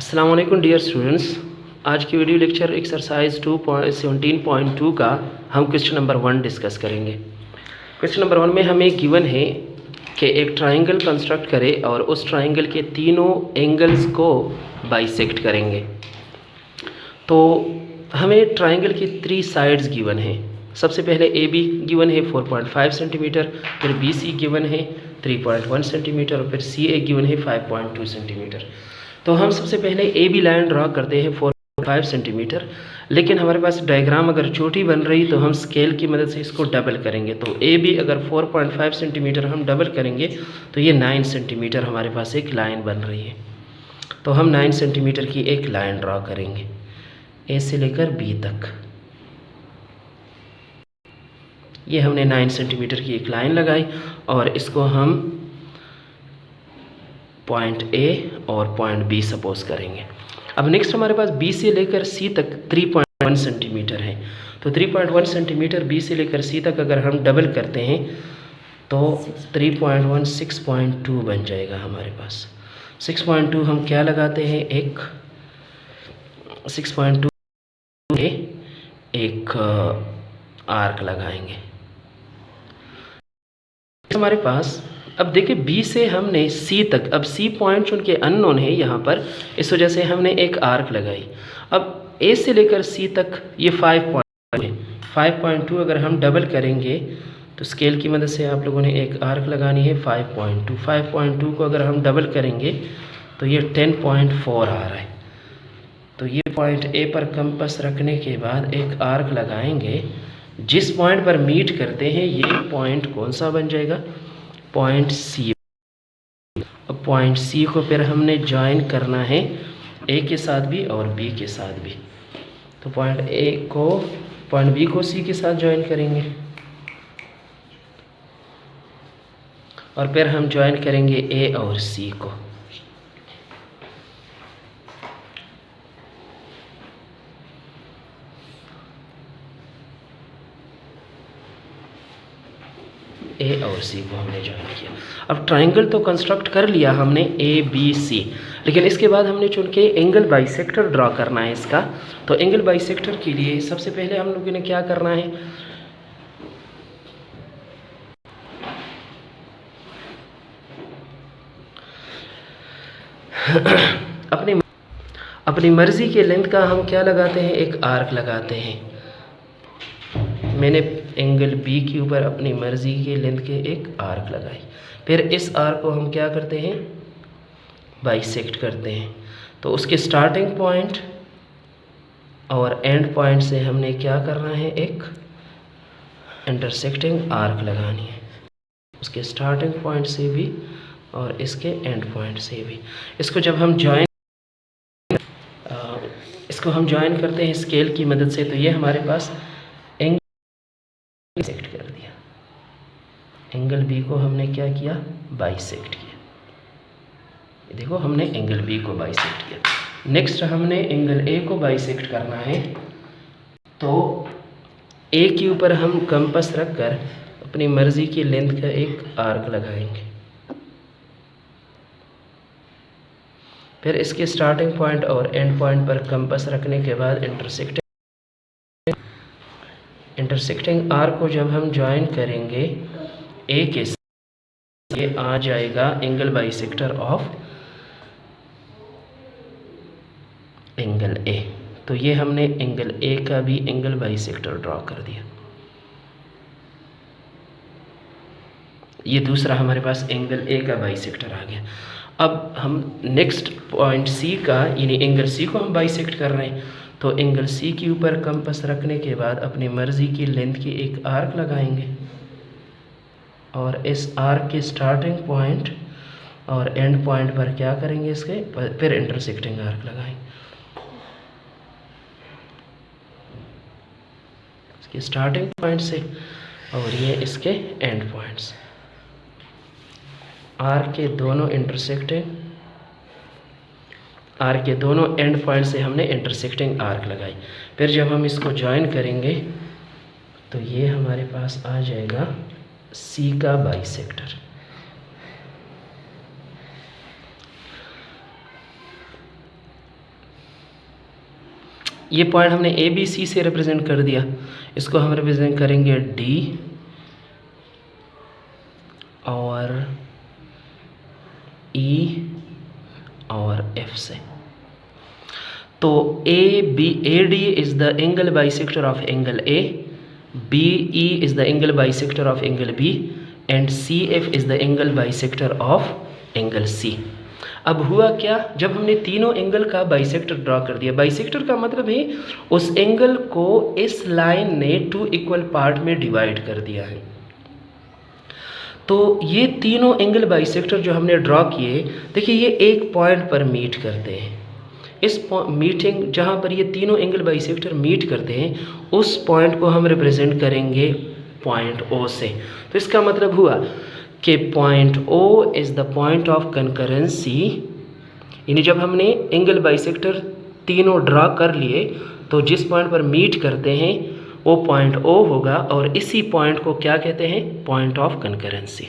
अस्सलाम वालेकुम dear students. आज की वीडियो लेक्चर एक्सरसाइज 2.17.2 का हम क्वेश्चन नंबर 1 डिस्कस करेंगे। क्वेश्चन नंबर 1 में हमें गिवन है कि एक ट्राइंगल कंस्ट्रक्ट करें और उस ट्राइंगल के तीनों एंगल्स को बाइसेक्ट करेंगे। तो हमें ट्राइंगल की 3 साइड्स गिवन है। सबसे पहले ए बी गिवन है 4.5 सेंटीमीटर, फिर बी सी गिवन है 3.1 सेंटीमीटर और फिर सी ए गिवन है 5.2 सेंटीमीटर। तो हम सबसे पहले ए बी लाइन ड्रा करते हैं 4.5 सेंटीमीटर, लेकिन हमारे पास डायग्राम अगर छोटी बन रही तो हम स्केल की मदद से इसको डबल करेंगे। तो ए बी अगर 4.5 सेंटीमीटर हम डबल करेंगे तो ये 9 सेंटीमीटर हमारे पास एक लाइन बन रही है। तो हम 9 सेंटीमीटर की एक लाइन ड्रा करेंगे ए से लेकर बी तक। ये हमने 9 सेंटीमीटर की एक लाइन लगाई और इसको हम पॉइंट ए और पॉइंट बी सपोज करेंगे। अब नेक्स्ट हमारे पास बी से लेकर सी तक 3.1 सेंटीमीटर है। तो 3.1 सेंटीमीटर बी से लेकर सी तक अगर हम डबल करते हैं तो 3.1 6.2 बन जाएगा हमारे पास। 6.2 हम क्या लगाते हैं, एक 6.2 एक आर्क लगाएंगे हमारे पास। अब देखिए बी से हमने सी तक, अब सी पॉइंट उनके अननोन है यहाँ पर, इस वजह से हमने एक आर्क लगाई। अब ए से लेकर सी तक ये 5.2 है। 5.2 अगर हम डबल करेंगे तो स्केल की मदद से आप लोगों ने एक आर्क लगानी है 5.2। 5.2 को अगर हम डबल करेंगे तो ये 10.4 आ रहा है। तो ये पॉइंट ए पर कंपास रखने के बाद एक आर्क लगाएंगे। जिस पॉइंट पर मीट करते हैं ये पॉइंट कौन सा बन जाएगा, पॉइंट सी। अब पॉइंट सी को फिर हमने ज्वाइन करना है ए के साथ भी और बी के साथ भी। तो पॉइंट ए को, पॉइंट बी को सी के साथ ज्वाइन करेंगे और फिर हम ज्वाइन करेंगे ए और सी को। ए और सी को हमने ज्वाइन किया। अब ट्राइंगल तो कंस्ट्रक्ट कर लिया हमने ए बी सी, लेकिन इसके बाद हमने चुन के एंगल बाइसेक्टर ड्रॉ करना है इसका। तो एंगल बाइसेक्टर के लिए सबसे पहले हम लोगों ने क्या करना है, अपनी मर्ज़ी के लेंथ का हम क्या लगाते हैं, एक आर्क लगाते हैं। मैंने एंगल बी के ऊपर अपनी मर्ज़ी के लेंथ के एक आर्क लगाई। फिर इस आर्क को हम क्या करते हैं, बाइसेक्ट करते हैं। तो उसके स्टार्टिंग पॉइंट और एंड पॉइंट से हमने क्या करना है, एक इंटरसेक्टिंग आर्क लगानी है, उसके स्टार्टिंग पॉइंट से भी और इसके एंड पॉइंट से भी। इसको जब हम ज्वाइन करते हैं स्केल की मदद से, तो ये हमारे पास एंगल बाइसेक्ट कर दिया। एंगल बी को हमने क्या किया, बाइसेक्ट किया। देखो हमने एंगल बी को बाइसेक्ट किया। नेक्स्ट हमने एंगल ए को बाइसेक्ट करना है। तो ए के ऊपर हम कंपास रखकर अपनी मर्ज़ी की लेंथ का एक आर्क लगाएंगे। फिर इसके स्टार्टिंग पॉइंट और एंड पॉइंट पर कंपास रखने के बाद इंटरसेक्टिंग आर्क को जब हम ज्वाइन करेंगे ए के साथ, ये आ जाएगा एंगल बाइसेक्टर ऑफ एंगल ए। तो ये हमने एंगल ए का भी एंगल बाइसेक्टर ड्रॉ कर दिया। ये दूसरा हमारे पास एंगल ए का बाइसेक्टर आ गया। अब हम नेक्स्ट पॉइंट सी का, यानी एंगल सी को हम बाइसेक्ट कर रहे हैं। तो एंगल सी के ऊपर कंपास रखने के बाद अपनी मर्ज़ी की लेंथ की एक आर्क लगाएंगे और इस आर्क के स्टार्टिंग पॉइंट और एंड पॉइंट पर क्या करेंगे, इसके फिर इंटरसेक्टिंग आर्क लगाएंगे। इसके स्टार्टिंग पॉइंट से और ये इसके एंड पॉइंट्स। आर्क के दोनों एंड पॉइंट से हमने इंटरसेक्टिंग आर्क लगाई। फिर जब हम इसको ज्वाइन करेंगे तो ये हमारे पास आ जाएगा सी का बाइसेक्टर। ये पॉइंट हमने ए बी सी से रिप्रेजेंट कर दिया, इसको हम रिप्रेजेंट करेंगे डी और ई और एफ से। तो A D is the angle bisector of angle A, B E is the angle bisector of angle B and C F is the angle bisector of angle C. अब हुआ क्या, जब हमने तीनों एंगल का बाइसेक्टर ड्रॉ कर दिया, bisector का मतलब है उस एंगल को इस लाइन ने 2 इक्वल पार्ट में डिवाइड कर दिया है। तो ये तीनों एंगल बाइसेक्टर जो हमने ड्रॉ किए, देखिए ये एक पॉइंट पर मीट करते हैं। इस मीटिंग जहाँ पर ये तीनों एंगल बाइसेक्टर मीट करते हैं, उस पॉइंट को हम रिप्रेजेंट करेंगे पॉइंट ओ से। तो इसका मतलब हुआ कि point O is the point of concurrency, यानी जब हमने एंगल बाइसेक्टर तीनों ड्रॉ कर लिए तो जिस पॉइंट पर मीट करते हैं वो पॉइंट ओ होगा, और इसी पॉइंट को क्या कहते हैं, पॉइंट ऑफ कंकरेंसी।